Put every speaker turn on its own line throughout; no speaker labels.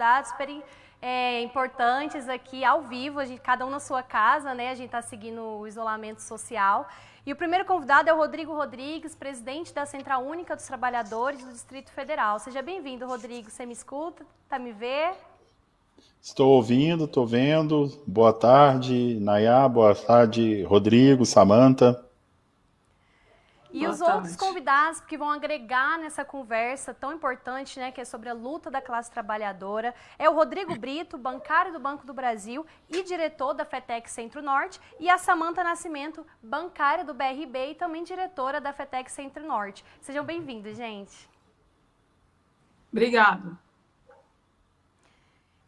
convidados super importantes aqui ao vivo, cada um na sua casa, né? A gente está seguindo o isolamento social. E o primeiro convidado é o Rodrigo Rodrigues, presidente da Central Única dos Trabalhadores do Distrito Federal. Seja bem-vindo, Rodrigo. Você me escuta? Tá me vendo?
Estou ouvindo, estou vendo. Boa tarde, Nayá. Boa tarde, Rodrigo, Samanta.
E
Boa
os outros
tarde.
convidados que vão agregar nessa conversa tão importante, né, que é sobre a luta da classe trabalhadora, é o Rodrigo Brito, bancário do Banco do Brasil e diretor da FETEC Centro-Norte, e a Samanta Nascimento, bancária do BRB e também diretora da FETEC Centro-Norte. Sejam bem-vindos, gente.
Obrigado.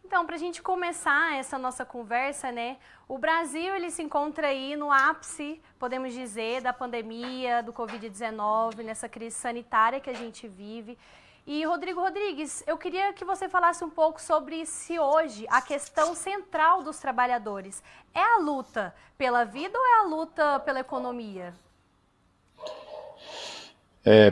Então, para a gente começar essa nossa conversa, né, o Brasil ele se encontra aí no ápice, podemos dizer, da pandemia, do Covid-19, nessa crise sanitária que a gente vive. E, Rodrigo Rodrigues, eu queria que você falasse um pouco sobre se hoje a questão central dos trabalhadores é a luta pela vida ou é a luta pela economia?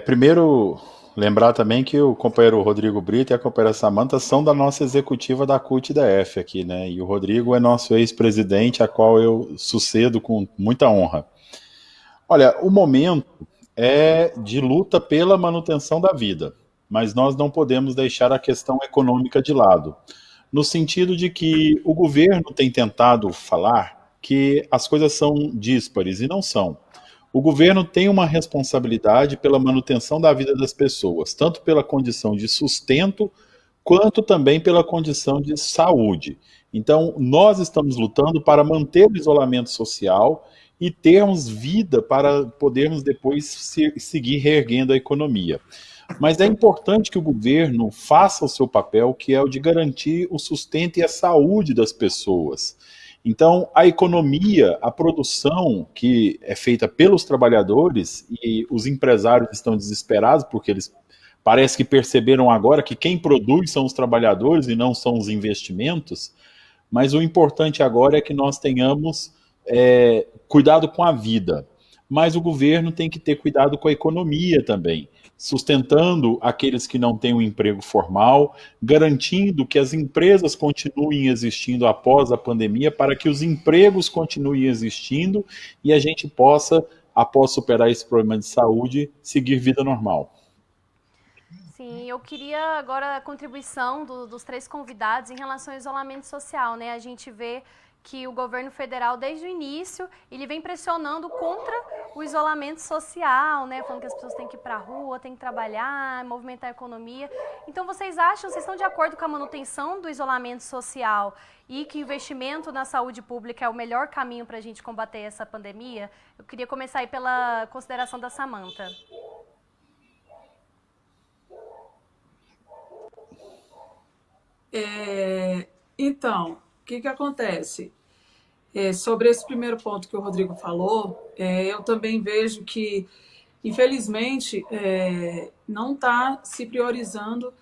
Primeiro, lembrar também que o companheiro Rodrigo Brito e a companheira Samanta são da nossa executiva da CUT-DF aqui, né? E o Rodrigo é nosso ex-presidente, a qual eu sucedo com muita honra. Olha, o momento é de luta pela manutenção da vida, mas nós não podemos deixar a questão econômica de lado, no sentido de que o governo tem tentado falar que as coisas são díspares e não são. O governo tem uma responsabilidade pela manutenção da vida das pessoas, tanto pela condição de sustento, quanto também pela condição de saúde. Então, nós estamos lutando para manter o isolamento social e termos vida para podermos depois seguir reerguendo a economia. Mas é importante que o governo faça o seu papel, que é o de garantir o sustento e a saúde das pessoas. Então, a economia, a produção que é feita pelos trabalhadores, e os empresários estão desesperados porque eles parece que perceberam agora que quem produz são os trabalhadores e não são os investimentos, mas o importante agora é que nós tenhamos cuidado com a vida. Mas o governo tem que ter cuidado com a economia também, sustentando aqueles que não têm um emprego formal, garantindo que as empresas continuem existindo após a pandemia, para que os empregos continuem existindo e a gente possa, após superar esse problema de saúde, seguir vida normal.
Sim, eu queria agora a contribuição dos três convidados em relação ao isolamento social, né? A gente vê que o governo federal, desde o início, ele vem pressionando contra o isolamento social, né? Falando que as pessoas têm que ir para a rua, têm que trabalhar, movimentar a economia. Então, vocês estão de acordo com a manutenção do isolamento social e que o investimento na saúde pública é o melhor caminho para a gente combater essa pandemia? Eu queria começar aí pela consideração da Samanta.
Então, o que acontece? Sobre esse primeiro ponto que o Rodrigo falou, eu também vejo que, infelizmente, não está se priorizando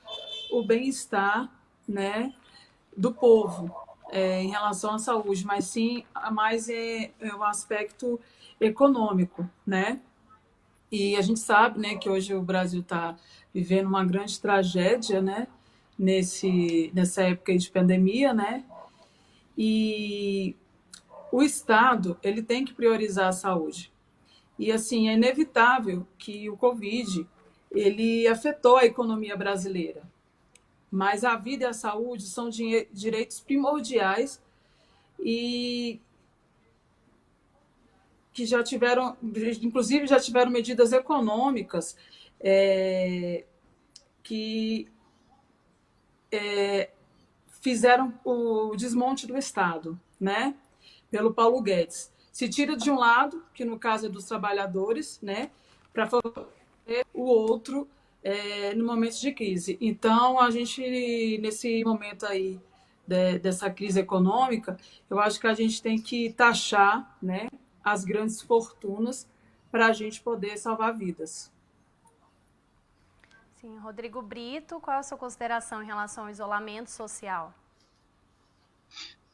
o bem-estar, né, do povo em relação à saúde, mas sim mais o aspecto econômico, né? E a gente sabe, né, que hoje o Brasil está vivendo uma grande tragédia, né, nessa época de pandemia, né? E o Estado, ele tem que priorizar a saúde. E, assim, é inevitável que o Covid, ele afetou a economia brasileira. Mas a vida e a saúde são direitos primordiais e que já tiveram, inclusive já tiveram medidas econômicas que fizeram o desmonte do Estado, né? Pelo Paulo Guedes. Se tira de um lado, que no caso é dos trabalhadores, né, para favorecer o outro no momento de crise. Então, a gente, nesse momento aí dessa crise econômica, eu acho que a gente tem que taxar, né, as grandes fortunas para a gente poder salvar vidas.
Sim, Rodrigo Brito, qual é a sua consideração em relação ao isolamento social?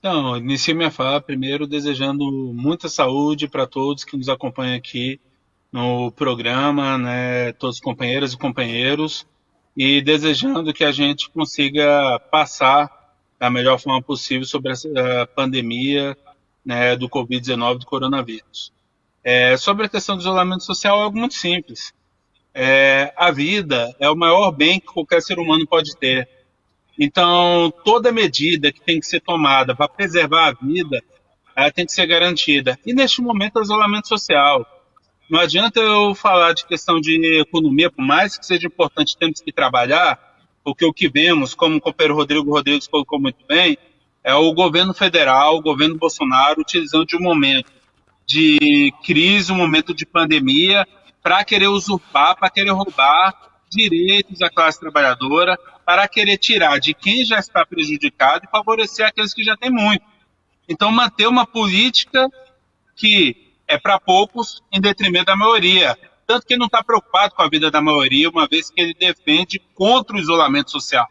Então, iniciei minha fala primeiro desejando muita saúde para todos que nos acompanham aqui no programa, né, todos os companheiras e companheiros. e desejando que a gente consiga passar da melhor forma possível sobre essa pandemia, né, do Covid-19, do coronavírus. Sobre a questão do isolamento social, é algo muito simples. A vida é o maior bem que qualquer ser humano pode ter. Então, toda medida que tem que ser tomada para preservar a vida, ela tem que ser garantida. E, neste momento, o isolamento social. Não adianta eu falar de questão de economia, por mais que seja importante, temos que trabalhar, porque o que vemos, como o companheiro Rodrigo Rodrigues colocou muito bem, é o governo federal, o governo Bolsonaro, utilizando de um momento de crise, um momento de pandemia, para querer usurpar, para querer roubar direitos da classe trabalhadora, para querer tirar de quem já está prejudicado e favorecer aqueles que já têm muito. Então, manter uma política que é para poucos em detrimento da maioria. Tanto que ele não está preocupado com a vida da maioria, uma vez que ele defende contra o isolamento social.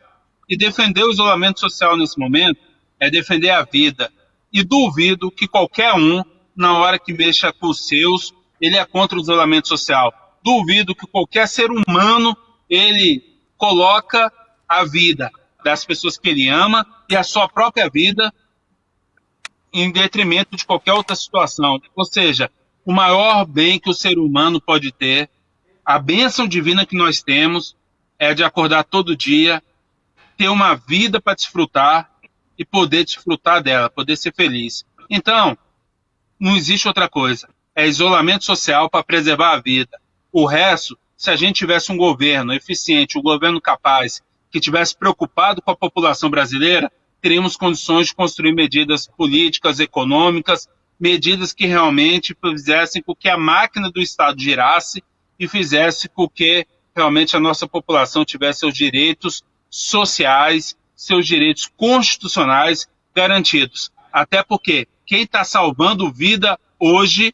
E defender o isolamento social nesse momento é defender a vida. E duvido que qualquer um, na hora que mexa com os seus, ele é contra o isolamento social. Duvido que qualquer ser humano, ele coloca a vida das pessoas que ele ama e a sua própria vida em detrimento de qualquer outra situação. Ou seja, o maior bem que o ser humano pode ter, a bênção divina que nós temos, é de acordar todo dia, ter uma vida para desfrutar e poder desfrutar dela, poder ser feliz. Então, não existe outra coisa. É isolamento social para preservar a vida. O resto, se a gente tivesse um governo eficiente, um governo capaz, que tivesse preocupado com a população brasileira, teríamos condições de construir medidas políticas, econômicas, medidas que realmente fizessem com que a máquina do Estado girasse e fizesse com que realmente a nossa população tivesse seus direitos sociais, seus direitos constitucionais garantidos. Até porque quem está salvando vida hoje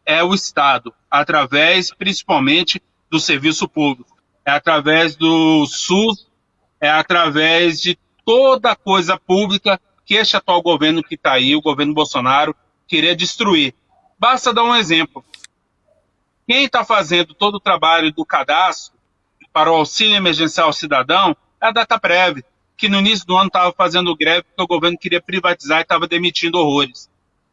é o Estado, através principalmente do serviço público, é através do SUS, é através de toda coisa pública que este atual governo que está aí, o governo Bolsonaro, queria destruir. Basta dar um exemplo. Quem está fazendo todo o trabalho do cadastro para o auxílio emergencial ao cidadão é a Dataprev, que no início do ano estava fazendo greve porque o governo queria privatizar e estava demitindo horrores.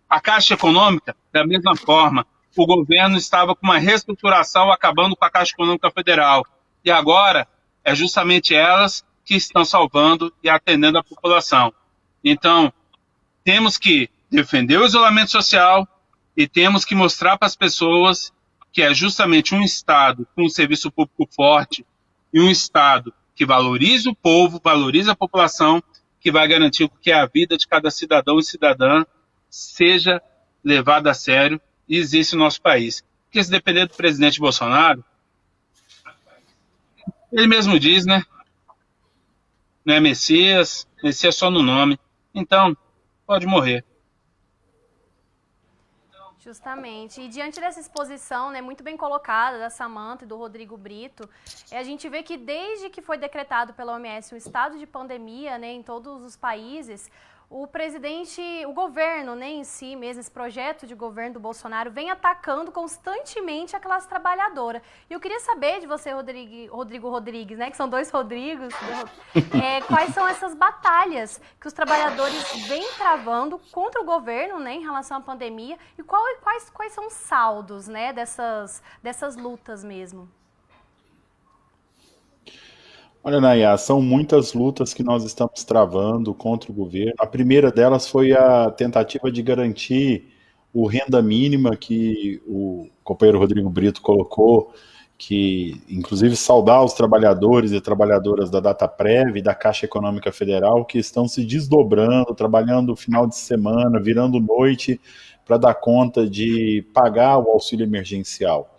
A Caixa Econômica, da mesma forma, o governo estava com uma reestruturação acabando com a Caixa Econômica Federal. E agora é justamente elas que estão salvando e atendendo a população. Então, temos que defender o isolamento social e temos que mostrar para as pessoas que é justamente um Estado com um serviço público forte e um Estado que valorize o povo, valorize a população, que vai garantir que a vida de cada cidadão e cidadã seja levada a sério e existe no nosso país. Porque se depender do presidente Bolsonaro, ele mesmo diz, né? Não é Messias, Messias só no nome. Então, pode morrer.
Justamente. E diante dessa exposição, né, muito bem colocada da Samantha e do Rodrigo Brito, a gente vê que desde que foi decretado pela OMS um estado de pandemia, né, em todos os países, o presidente, o governo, né, em si mesmo, esse projeto de governo do Bolsonaro vem atacando constantemente a classe trabalhadora. E eu queria saber de você, Rodrigo Rodrigues, né, que são dois Rodrigos, quais são essas batalhas que os trabalhadores vêm travando contra o governo, né, em relação à pandemia, e quais são os saldos, né, dessas lutas mesmo?
Olha, Nayá, são muitas lutas que nós estamos travando contra o governo. A primeira delas foi a tentativa de garantir o renda mínima que o companheiro Rodrigo Brito colocou, que inclusive saudar os trabalhadores e trabalhadoras da Dataprev e da Caixa Econômica Federal que estão se desdobrando, trabalhando final de semana, virando noite para dar conta de pagar o auxílio emergencial.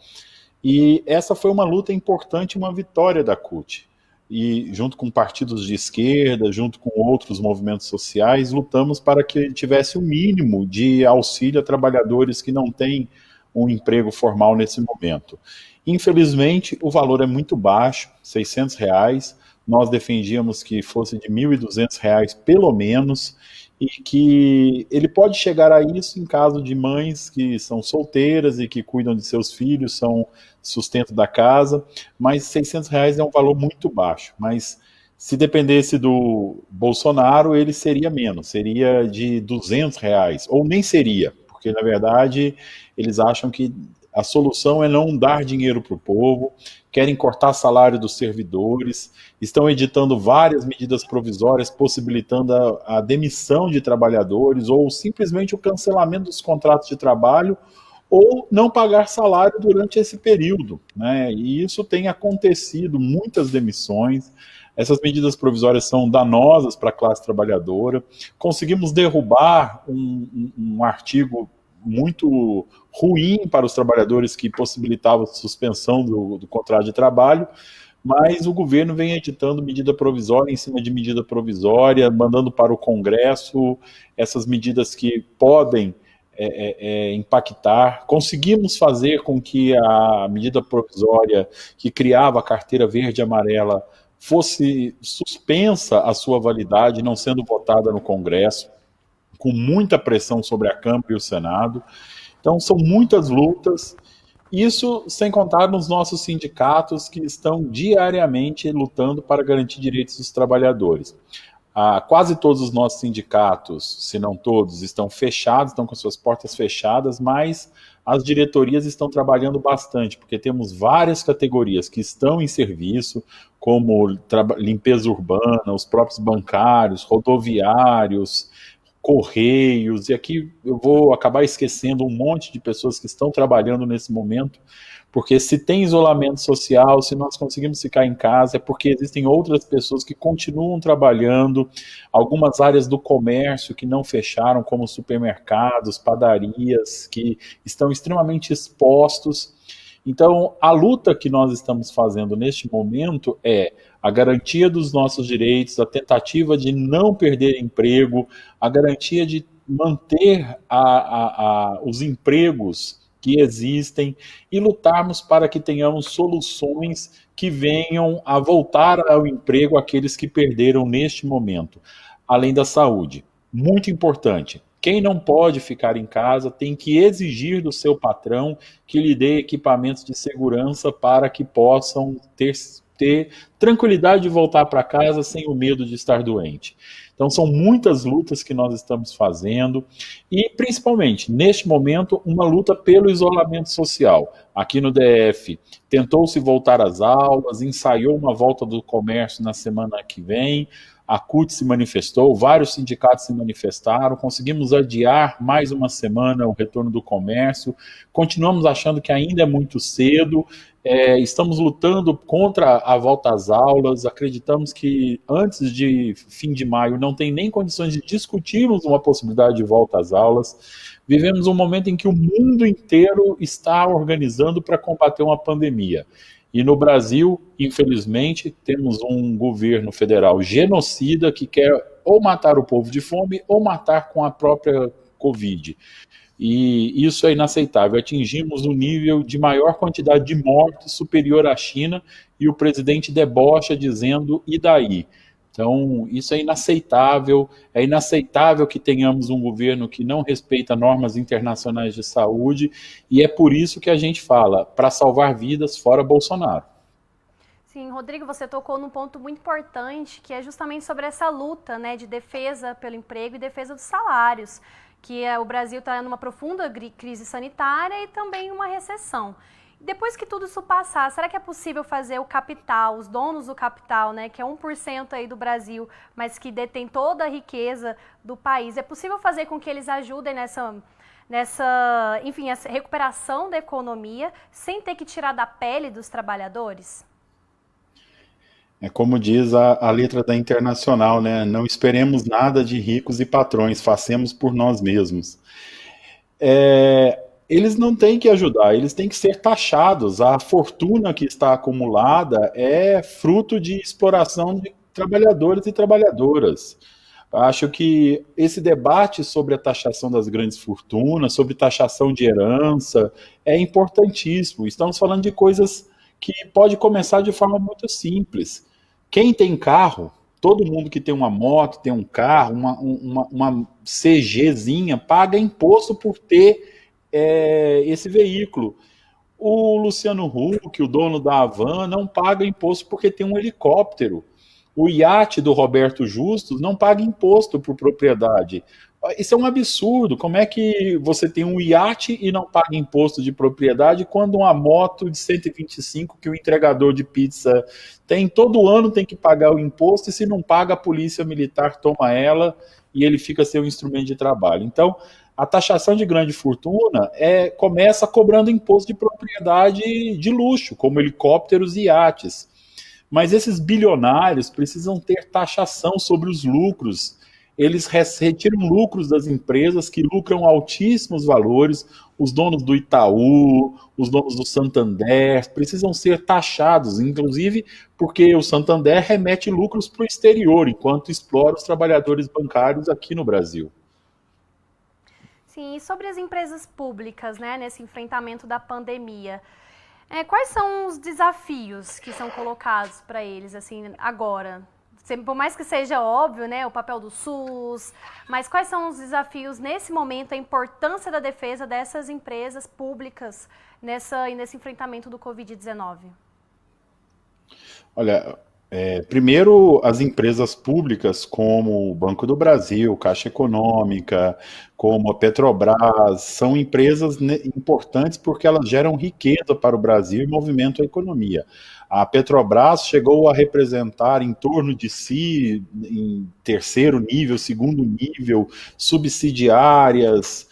E essa foi uma luta importante, uma vitória da CUT. E junto com partidos de esquerda, junto com outros movimentos sociais, lutamos para que tivesse o mínimo de auxílio a trabalhadores que não têm um emprego formal nesse momento. Infelizmente, o valor é muito baixo, R$600, nós defendíamos que fosse de R$1.200 pelo menos, e que ele pode chegar a isso em caso de mães que são solteiras e que cuidam de seus filhos, são sustento da casa, mas R$ 600 é um valor muito baixo. Mas se dependesse do Bolsonaro, ele seria menos, seria de R$ 200, ou nem seria, porque na verdade eles acham que a solução é não dar dinheiro para o povo, querem cortar salário dos servidores, estão editando várias medidas provisórias possibilitando a demissão de trabalhadores ou simplesmente o cancelamento dos contratos de trabalho ou não pagar salário durante esse período, né? E isso tem acontecido, muitas demissões. Essas medidas provisórias são danosas para a classe trabalhadora. Conseguimos derrubar um artigo muito ruim para os trabalhadores que possibilitava a suspensão do contrato de trabalho, mas o governo vem editando medida provisória em cima de medida provisória, mandando para o Congresso essas medidas que podem impactar. Conseguimos fazer com que a medida provisória que criava a carteira verde e amarela fosse suspensa a sua validade, não sendo votada no Congresso, com muita pressão sobre a Câmara e o Senado. Então, são muitas lutas, isso sem contar nos nossos sindicatos que estão diariamente lutando para garantir direitos dos trabalhadores. Quase todos os nossos sindicatos, se não todos, estão fechados, estão com suas portas fechadas, mas as diretorias estão trabalhando bastante, porque temos várias categorias que estão em serviço, como limpeza urbana, os próprios bancários, rodoviários, correios, e aqui eu vou acabar esquecendo um monte de pessoas que estão trabalhando nesse momento, porque se tem isolamento social, se nós conseguimos ficar em casa, é porque existem outras pessoas que continuam trabalhando, algumas áreas do comércio que não fecharam, como supermercados, padarias, que estão extremamente expostos. Então, a luta que nós estamos fazendo neste momento é a garantia dos nossos direitos, a tentativa de não perder emprego, a garantia de manter os empregos que existem e lutarmos para que tenhamos soluções que venham a voltar ao emprego aqueles que perderam neste momento, além da saúde. Muito importante. Quem não pode ficar em casa tem que exigir do seu patrão que lhe dê equipamentos de segurança para que possam ter tranquilidade de voltar para casa sem o medo de estar doente. Então, são muitas lutas que nós estamos fazendo e, principalmente, neste momento, uma luta pelo isolamento social. Aqui no DF, tentou-se voltar às aulas, ensaiou uma volta do comércio na semana que vem, a CUT se manifestou, vários sindicatos se manifestaram, conseguimos adiar mais uma semana o retorno do comércio, continuamos achando que ainda é muito cedo, estamos lutando contra a volta às aulas, acreditamos que antes de fim de maio não tem nem condições de discutirmos uma possibilidade de volta às aulas. Vivemos um momento em que o mundo inteiro está organizando para combater uma pandemia. E no Brasil, infelizmente, temos um governo federal genocida que quer ou matar o povo de fome ou matar com a própria Covid. E isso é inaceitável. Atingimos um nível de maior quantidade de mortes superior à China e o presidente debocha dizendo, e daí? Então, isso é inaceitável que tenhamos um governo que não respeita normas internacionais de saúde, e é por isso que a gente fala, para salvar vidas fora Bolsonaro.
Sim, Rodrigo, você tocou num ponto muito importante, que é justamente sobre essa luta, né, de defesa pelo emprego e defesa dos salários, que o Brasil está numa profunda crise sanitária e também uma recessão. Depois que tudo isso passar, será que é possível fazer o capital, os donos do capital, né, que é 1% aí do Brasil, mas que detém toda a riqueza do país, é possível fazer com que eles ajudem nessa essa recuperação da economia sem ter que tirar da pele dos trabalhadores?
É como diz a letra da Internacional, né? Não esperemos nada de ricos e patrões, façamos por nós mesmos. Eles não têm que ajudar, eles têm que ser taxados. A fortuna que está acumulada é fruto de exploração de trabalhadores e trabalhadoras. Acho que esse debate sobre a taxação das grandes fortunas, sobre taxação de herança, é importantíssimo. Estamos falando de coisas que pode começar de forma muito simples. Quem tem carro, todo mundo que tem uma moto, tem um carro, uma CGzinha, paga imposto por ter esse veículo. O Luciano Huck, o dono da Havan, não paga imposto porque tem um helicóptero. O iate do Roberto Justus não paga imposto por propriedade. Isso é um absurdo. Como é que você tem um iate e não paga imposto de propriedade quando uma moto de 125 que o entregador de pizza tem todo ano tem que pagar o imposto e se não paga a polícia militar toma ela e ele fica sem o instrumento de trabalho. Então, a taxação de grande fortuna começa cobrando imposto de propriedade de luxo, como helicópteros e iates. Mas esses bilionários precisam ter taxação sobre os lucros. Eles retiram lucros das empresas que lucram altíssimos valores. Os donos do Itaú, os donos do Santander, precisam ser taxados, inclusive porque o Santander remete lucros para o exterior, enquanto explora os trabalhadores bancários aqui no Brasil.
Sim, e sobre as empresas públicas, né, nesse enfrentamento da pandemia, quais são os desafios que são colocados para eles, assim, agora? Por mais que seja óbvio, né, o papel do SUS, mas quais são os desafios nesse momento, a importância da defesa dessas empresas públicas nesse enfrentamento do Covid-19?
Olha, primeiro, as empresas públicas como o Banco do Brasil, Caixa Econômica, como a Petrobras, são empresas importantes porque elas geram riqueza para o Brasil e movimentam a economia. A Petrobras chegou a representar em torno de si, em terceiro nível, segundo nível, subsidiárias,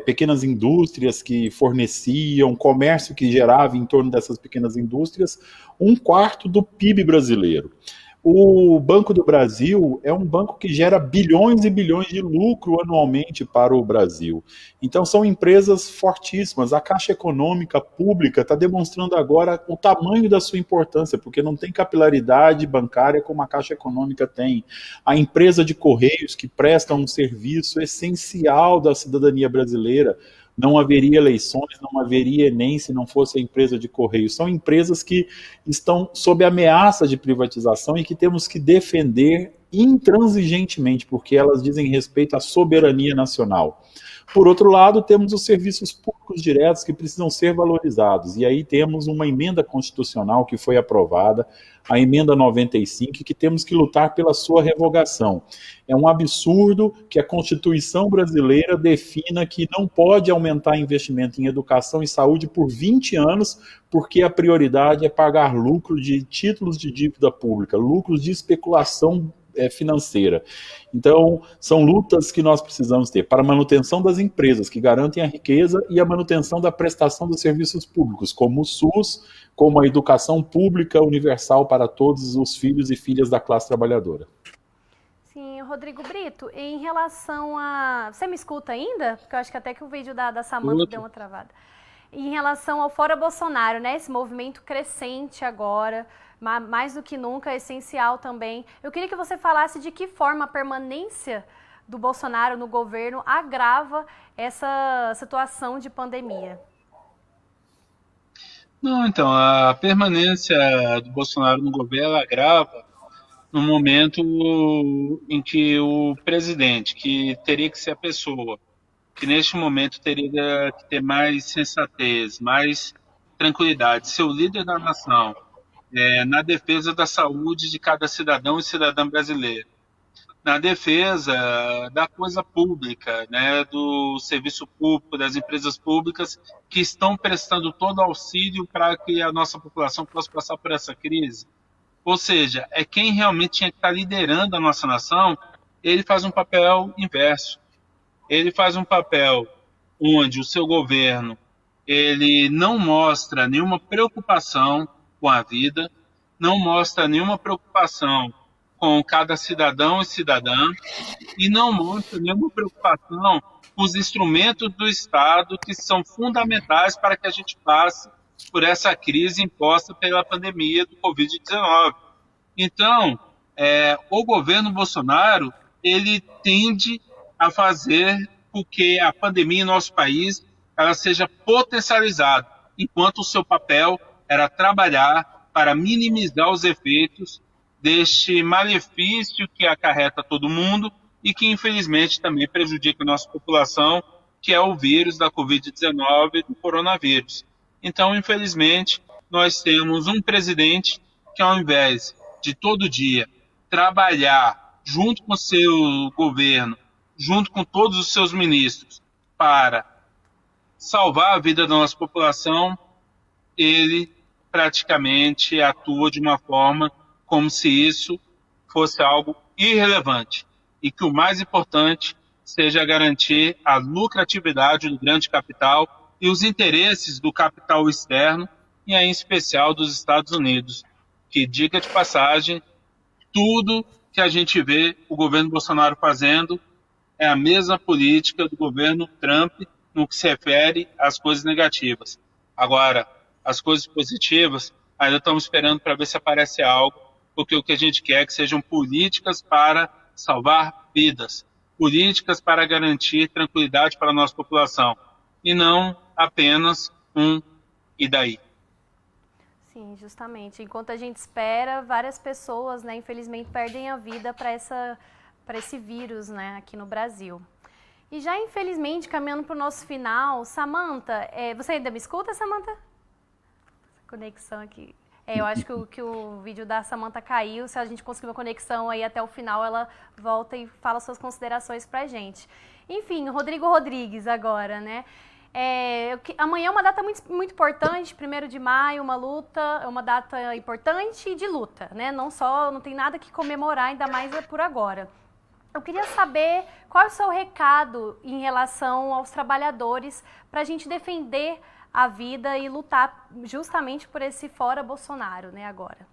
pequenas indústrias que forneciam, comércio que gerava em torno dessas pequenas indústrias, 1/4 do PIB brasileiro. O Banco do Brasil é um banco que gera bilhões e bilhões de lucro anualmente para o Brasil. Então são empresas fortíssimas. A Caixa Econômica Pública está demonstrando agora o tamanho da sua importância, porque não tem capilaridade bancária como a Caixa Econômica tem. A empresa de Correios, que presta um serviço essencial da cidadania brasileira. Não haveria eleições, não haveria Enem se não fosse a empresa de Correios. São empresas que estão sob ameaça de privatização e que temos que defender intransigentemente, porque elas dizem respeito à soberania nacional. Por outro lado, temos os serviços públicos diretos que precisam ser valorizados. E aí temos uma emenda constitucional que foi aprovada, a emenda 95, que temos que lutar pela sua revogação. É um absurdo que a Constituição brasileira defina que não pode aumentar investimento em educação e saúde por 20 anos, porque a prioridade é pagar lucro de títulos de dívida pública, lucros de especulação financeira. Então, são lutas que nós precisamos ter para a manutenção das empresas que garantem a riqueza e a manutenção da prestação dos serviços públicos, como o SUS, como a educação pública universal para todos os filhos e filhas da classe trabalhadora.
Sim, Rodrigo Brito, em relação a... Você me escuta ainda? Porque eu acho que até que o vídeo da Samanta deu uma travada. Em relação ao Fora Bolsonaro, né, esse movimento crescente agora, mais do que nunca, é essencial também. Eu queria que você falasse de que forma a permanência do Bolsonaro no governo agrava essa situação de pandemia.
Não, então, a permanência do Bolsonaro no governo agrava no momento em que o presidente, que teria que ser a pessoa, que neste momento teria que ter mais sensatez, mais tranquilidade, ser o líder da nação, na defesa da saúde de cada cidadão e cidadã brasileiro, na defesa da coisa pública, né, do serviço público, das empresas públicas que estão prestando todo auxílio para que a nossa população possa passar por essa crise. Ou seja, é quem realmente tinha que estar liderando a nossa nação. Ele faz um papel inverso. Ele faz um papel onde o seu governo ele não mostra nenhuma preocupação com a vida, não mostra nenhuma preocupação com cada cidadão e cidadã e não mostra nenhuma preocupação com os instrumentos do Estado que são fundamentais para que a gente passe por essa crise imposta pela pandemia do Covid-19. Então, o governo Bolsonaro ele tende a fazer com que a pandemia em nosso país ela seja potencializada, enquanto o seu papel era trabalhar para minimizar os efeitos deste malefício que acarreta todo mundo e que, infelizmente, também prejudica a nossa população, que é o vírus da Covid-19, do coronavírus. Então, infelizmente, nós temos um presidente que, ao invés de todo dia trabalhar junto com o seu governo, junto com todos os seus ministros, para salvar a vida da nossa população, ele praticamente atua de uma forma como se isso fosse algo irrelevante e que o mais importante seja garantir a lucratividade do grande capital e os interesses do capital externo, e aí, em especial dos Estados Unidos, que, diga de passagem, tudo que a gente vê o governo Bolsonaro fazendo é a mesma política do governo Trump no que se refere às coisas negativas. Agora, as coisas positivas, ainda estamos esperando para ver se aparece algo, porque o que a gente quer é que sejam políticas para salvar vidas, políticas para garantir tranquilidade para a nossa população, e não apenas e daí.
Sim, justamente. Enquanto a gente espera, várias pessoas, né, infelizmente, perdem a vida para esse vírus, né, aqui no Brasil. E já, infelizmente, caminhando para o nosso final, Samantha, você ainda me escuta, Samantha? Conexão aqui. Eu acho que o vídeo da Samantha caiu. Se a gente conseguir uma conexão aí até o final, ela volta e fala suas considerações pra gente. Enfim, Rodrigo Rodrigues agora, né? Amanhã é uma data muito, muito importante, 1º de maio, uma luta, é uma data importante de luta, né? Não tem nada que comemorar, ainda mais por agora. Eu queria saber qual é o seu recado em relação aos trabalhadores para a gente defender a vida e lutar justamente por esse fora Bolsonaro, né, agora.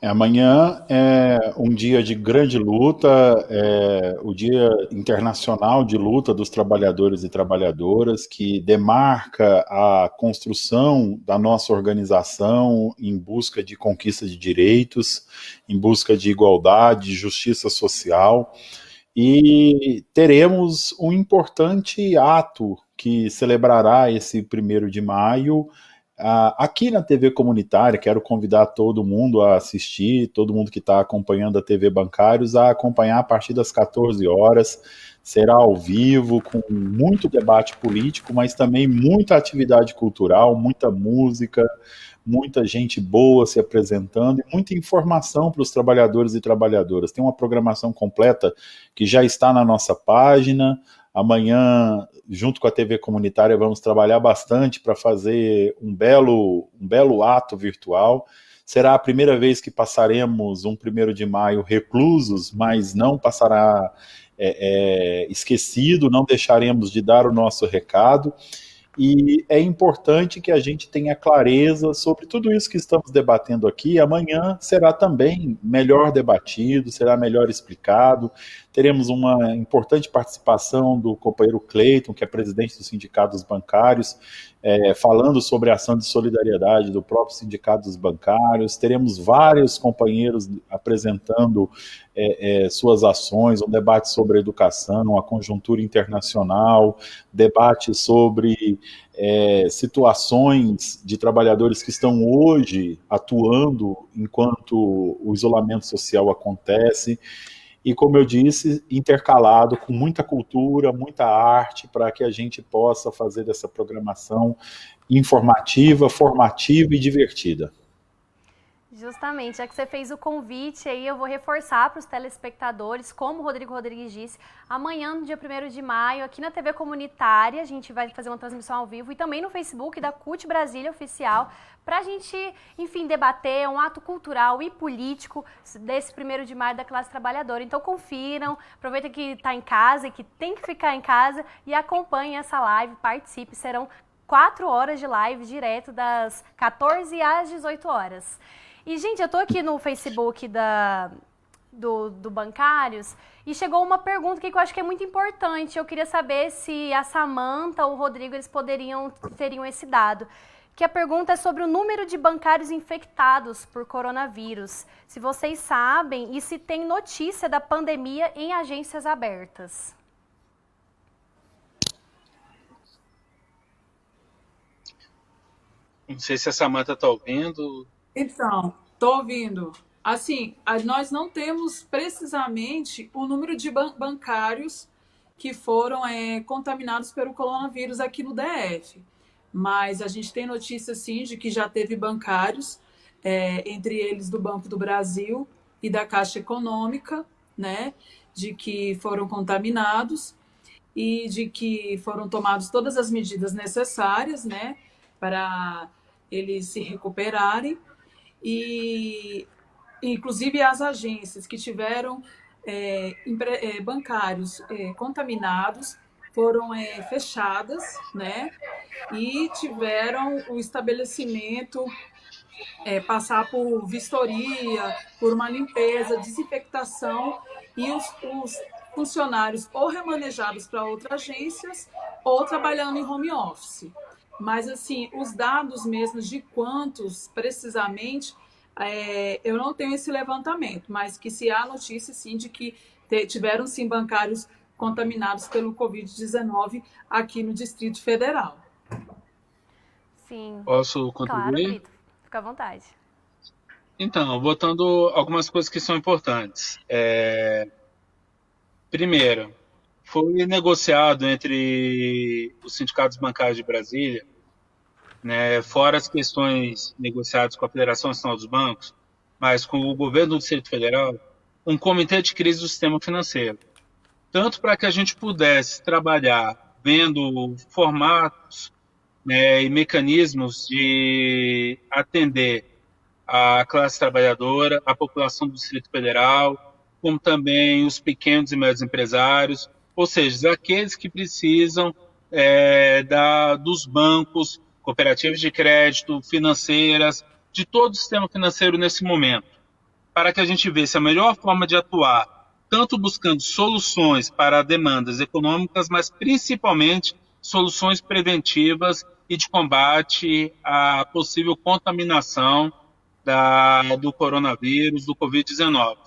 Amanhã é um dia de grande luta, é o Dia Internacional de Luta dos Trabalhadores e Trabalhadoras, que demarca a construção da nossa organização em busca de conquista de direitos, em busca de igualdade, de justiça social, e teremos um importante ato que celebrará esse 1º de maio, aqui na TV comunitária. Quero convidar todo mundo a assistir, todo mundo que está acompanhando a TV Bancários, a acompanhar a partir das 14 horas, será ao vivo, com muito debate político, mas também muita atividade cultural, muita música, muita gente boa se apresentando e muita informação para os trabalhadores e trabalhadoras. Tem uma programação completa que já está na nossa página. Amanhã, junto com a TV comunitária, vamos trabalhar bastante para fazer um belo ato virtual. Será a primeira vez que passaremos um 1º de maio reclusos, mas não passará esquecido, não deixaremos de dar o nosso recado. E é importante que a gente tenha clareza sobre tudo isso que estamos debatendo aqui. Amanhã será também melhor debatido, será melhor explicado. Teremos uma importante participação do companheiro Cleiton, que é presidente dos sindicatos bancários, falando sobre a ação de solidariedade do próprio sindicato dos bancários. Teremos vários companheiros apresentando suas ações, um debate sobre a educação, a conjuntura internacional, debate sobre situações de trabalhadores que estão hoje atuando enquanto o isolamento social acontece. E, como eu disse, intercalado com muita cultura, muita arte, para que a gente possa fazer dessa programação informativa, formativa e divertida.
Justamente, já que você fez o convite aí, eu vou reforçar para os telespectadores, como o Rodrigo Rodrigues disse, amanhã, no dia 1º de maio, aqui na TV Comunitária, a gente vai fazer uma transmissão ao vivo e também no Facebook da CUT Brasília Oficial, para a gente, enfim, debater um ato cultural e político desse 1º de maio da classe trabalhadora. Então confiram, aproveita que está em casa e que tem que ficar em casa e acompanhem essa live, participe, serão 4 horas de live direto das 14 às 18 horas. E, gente, eu tô aqui no Facebook do Bancários e chegou uma pergunta que eu acho que é muito importante. Eu queria saber se a Samantha ou o Rodrigo eles teriam esse dado. Que a pergunta é sobre o número de bancários infectados por coronavírus. Se vocês sabem e se tem notícia da pandemia em agências abertas.
Não sei se a Samantha está ouvindo.
Então, Estou ouvindo. Assim, nós não temos precisamente o número de bancários que foram contaminados pelo coronavírus aqui no DF. Mas a gente tem notícia, sim, de que já teve bancários, entre eles do Banco do Brasil e da Caixa Econômica, né, de que foram contaminados e de que foram tomadas todas as medidas necessárias, né, para eles se recuperarem. E, inclusive, as agências que tiveram bancários contaminados foram fechadas, né, e tiveram o estabelecimento passar por vistoria, por uma limpeza, desinfectação, e os funcionários ou remanejados para outras agências ou trabalhando em home office. Mas, assim, os dados mesmos de quantos precisamente, eu não tenho esse levantamento, mas que se há notícia, sim, de que tiveram, sim, bancários contaminados pelo Covid-19 aqui no Distrito Federal.
Sim.
Posso contribuir?
Claro, Brito. Fica à vontade.
Então, botando algumas coisas que são importantes. Primeiro, foi negociado entre os sindicatos bancários de Brasília, né, fora as questões negociadas com a Federação Nacional dos Bancos, mas com o governo do Distrito Federal, um comitê de crise do sistema financeiro. Tanto para que a gente pudesse trabalhar vendo formatos, né, e mecanismos de atender a classe trabalhadora, a população do Distrito Federal, como também os pequenos e médios empresários, ou seja, aqueles que precisam dos bancos, cooperativas de crédito, financeiras, de todo o sistema financeiro nesse momento, para que a gente visse a melhor forma de atuar, tanto buscando soluções para demandas econômicas, mas principalmente soluções preventivas e de combate à possível contaminação do coronavírus, do Covid-19.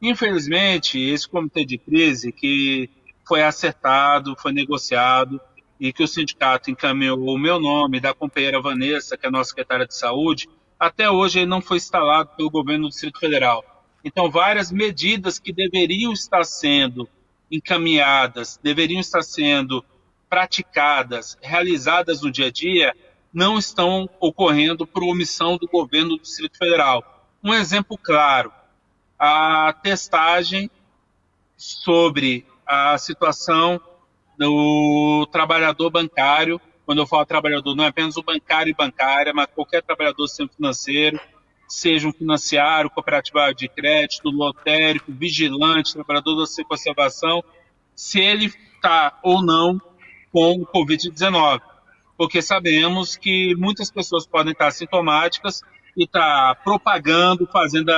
Infelizmente, esse comitê de crise que foi acertado, foi negociado e que o sindicato encaminhou o meu nome, da companheira Vanessa, que é a nossa secretária de saúde, até hoje ele não foi instalado pelo governo do Distrito Federal. Então, várias medidas que deveriam estar sendo encaminhadas, deveriam estar sendo praticadas, realizadas no dia a dia, não estão ocorrendo por omissão do governo do Distrito Federal. Um exemplo claro, a testagem sobre a situação do trabalhador bancário. Quando eu falo trabalhador, não é apenas o bancário e bancária, mas qualquer trabalhador do sistema financeiro, seja um financiário, cooperativa de crédito, lotérico, vigilante, trabalhador da conservação, se ele está ou não com o Covid-19. Porque sabemos que muitas pessoas podem estar sintomáticas e estar propagando, fazendo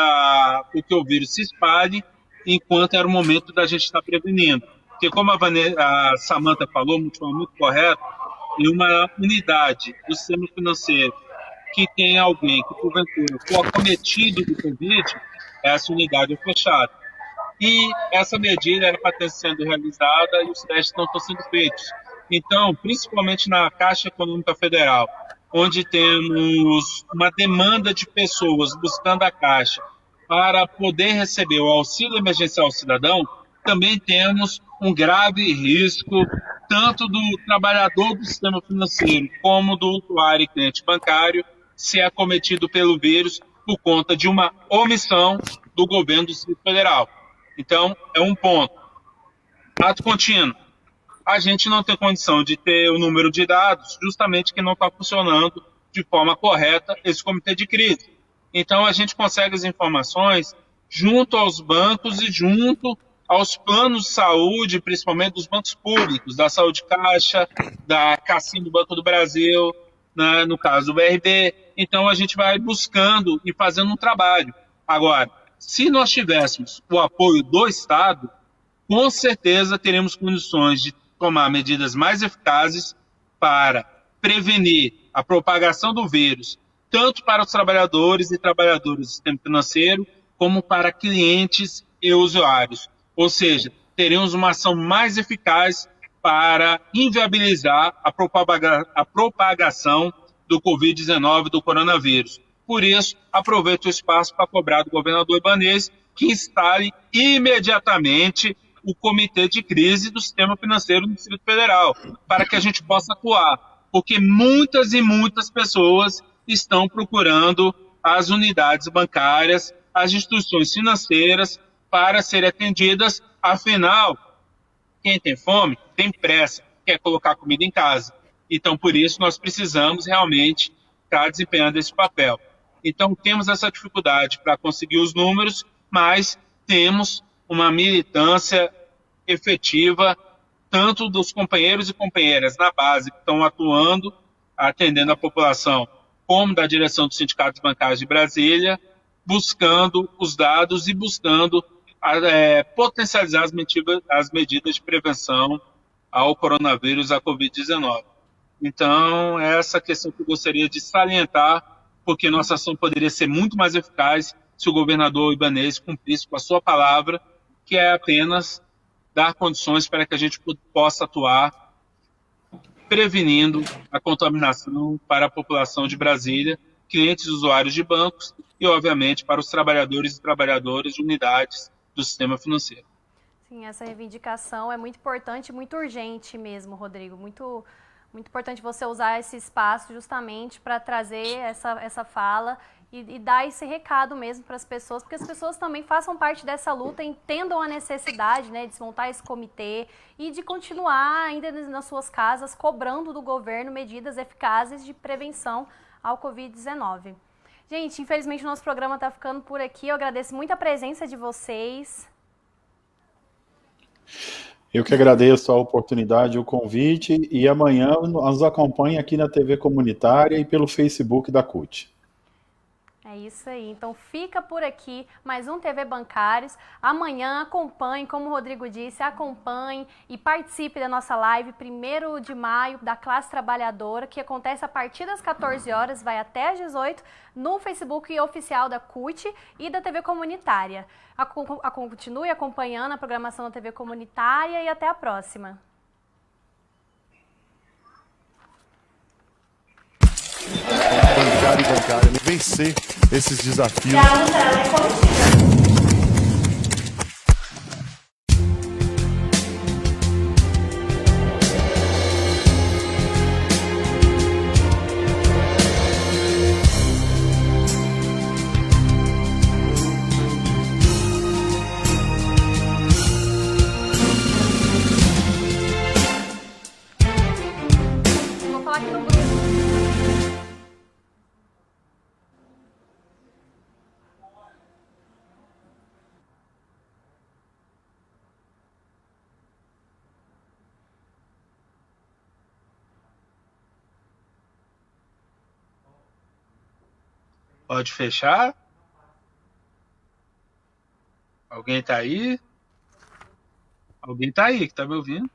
com que o vírus se espalhe, enquanto era o momento da gente estar prevenindo. Porque como a Samantha falou, de forma muito correta, em uma unidade do sistema financeiro que tem alguém que, porventura, for acometido do Covid, essa unidade é fechada. E essa medida era para estar sendo realizada e os testes não estão sendo feitos. Então, principalmente na Caixa Econômica Federal, onde temos uma demanda de pessoas buscando a Caixa para poder receber o auxílio emergencial ao cidadão, também temos um grave risco, tanto do trabalhador do sistema financeiro como do usuário e cliente bancário, ser acometido pelo vírus por conta de uma omissão do governo do Distrito Federal. Então, é um ponto. Ato contínuo. A gente não tem condição de ter o número de dados, justamente que não está funcionando de forma correta esse comitê de crise. Então, a gente consegue as informações junto aos bancos e junto aos planos de saúde, principalmente dos bancos públicos, da Saúde Caixa, da Casim do Banco do Brasil, né, no caso do BRB. Então, a gente vai buscando e fazendo um trabalho. Agora, se nós tivéssemos o apoio do Estado, com certeza teremos condições de tomar medidas mais eficazes para prevenir a propagação do vírus, tanto para os trabalhadores e trabalhadoras do sistema financeiro, como para clientes e usuários. Ou seja, teremos uma ação mais eficaz para inviabilizar a propagação do Covid-19, do coronavírus. Por isso, aproveito o espaço para cobrar do governador Ibanez que instale imediatamente o comitê de crise do sistema financeiro do Distrito Federal, para que a gente possa atuar, porque muitas e muitas pessoas estão procurando as unidades bancárias, as instituições financeiras para serem atendidas. Afinal, quem tem fome tem pressa, quer colocar comida em casa. Então, por isso, nós precisamos realmente estar desempenhando esse papel. Então, temos essa dificuldade para conseguir os números, mas temos uma militância efetiva, tanto dos companheiros e companheiras na base que estão atuando, atendendo a população, como da direção dos sindicatos bancários de Brasília, buscando os dados e buscando potencializar as medidas de prevenção ao coronavírus, à Covid-19. Então, essa questão que eu gostaria de salientar, porque nossa ação poderia ser muito mais eficaz se o governador Ibanez cumprisse com a sua palavra, que é apenas dar condições para que a gente possa atuar prevenindo a contaminação para a população de Brasília, clientes e usuários de bancos e, obviamente, para os trabalhadores e trabalhadoras de unidades do sistema financeiro.
Sim, essa reivindicação é muito importante, muito urgente mesmo, Rodrigo. Muito importante você usar esse espaço justamente para trazer essa fala e dar esse recado mesmo para as pessoas, porque as pessoas também façam parte dessa luta, entendam a necessidade, né, de desmontar esse comitê e de continuar ainda nas suas casas cobrando do governo medidas eficazes de prevenção ao Covid-19. Gente, infelizmente o nosso programa está ficando por aqui. Eu agradeço muito a presença de vocês.
Eu que agradeço a oportunidade, o convite, e amanhã nos acompanhe aqui na TV Comunitária e pelo Facebook da CUT.
É isso aí. Então fica por aqui mais um TV Bancários. Amanhã acompanhe, como o Rodrigo disse, acompanhe e participe da nossa live 1º de maio da classe trabalhadora, que acontece a partir das 14 horas, vai até às 18, no Facebook oficial da CUT e da TV Comunitária. Continue acompanhando a programação da TV Comunitária e até a próxima.
Bancário e bancária, vencer esses desafios.
Vou falar aqui no grupo.
Pode fechar? Alguém tá aí? Alguém tá aí que tá me ouvindo?